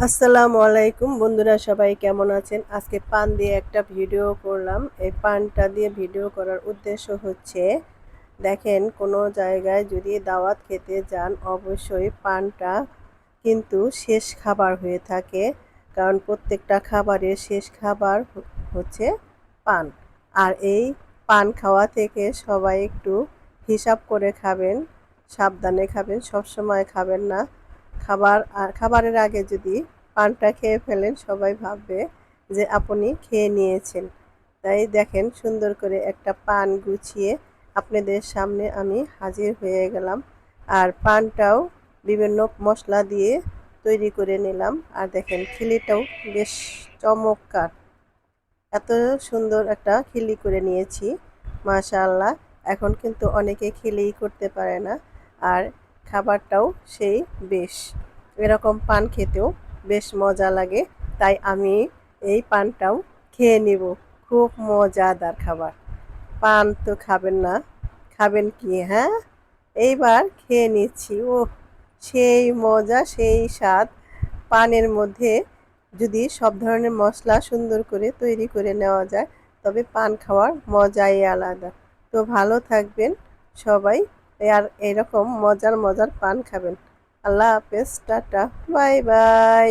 আসসালামু আলাইকুম বন্ধুরা, সবাই কেমন আছেন? আজকে পান দিয়ে একটা ভিডিও করলাম। এই পানটা দিয়ে ভিডিও করার উদ্দেশ্য হচ্ছে, দেখেন কোনো জায়গায় যদি দাওয়াত খেতে যান অবশ্যই পানটা কিন্তু শেষ খাবার হয়ে থাকে। কারণ প্রত্যেকটা খাবারের শেষ খাবার হচ্ছে পান। আর এই পান খাওয়া থেকে সবাই একটু হিসাব করে খাবেন, সাবধানে খাবেন, সবসময় খাবেন না। খাবারের আগে যদি পানটা খেয়ে ফেলেন সবাই ভাববে যে আপনি খেয়ে নিয়েছেন। তাই দেখেন সুন্দর করে একটা পান গুছিয়ে আপনাদের সামনে আমি হাজির হয়ে গেলাম। আর পানটাও বিভিন্ন মশলা দিয়ে তৈরি করে নিলাম। আর দেখেন খিলিটাও বেশ চমৎকার, এত সুন্দর একটা খিলি করে নিয়েছি, মাশাআল্লাহ। এখন কিন্তু অনেকে খিলিই করতে পারে না। আর খাবারটাও সেই বেশ, এরকম পান খেতেও বেশ মজা লাগে। তাই আমি এই পানটাও খেয়ে নিব। খুব মজাদার খাবার। পান তো খাবেন না, খাবেন কি? হ্যাঁ, এইবার খেয়ে নিচ্ছি। ও সেই মজা, সেই স্বাদ। পানের মধ্যে যদি সব ধরনের মশলা সুন্দর করে তৈরি করে নেওয়া যায় তবে পান খাওয়ার মজাই আলাদা। তো ভালো থাকবেন সবাই, আর এরকম মজার মজার পান খাবেন। আল্লাহ হাফেজ, টাটা, বাই বাই।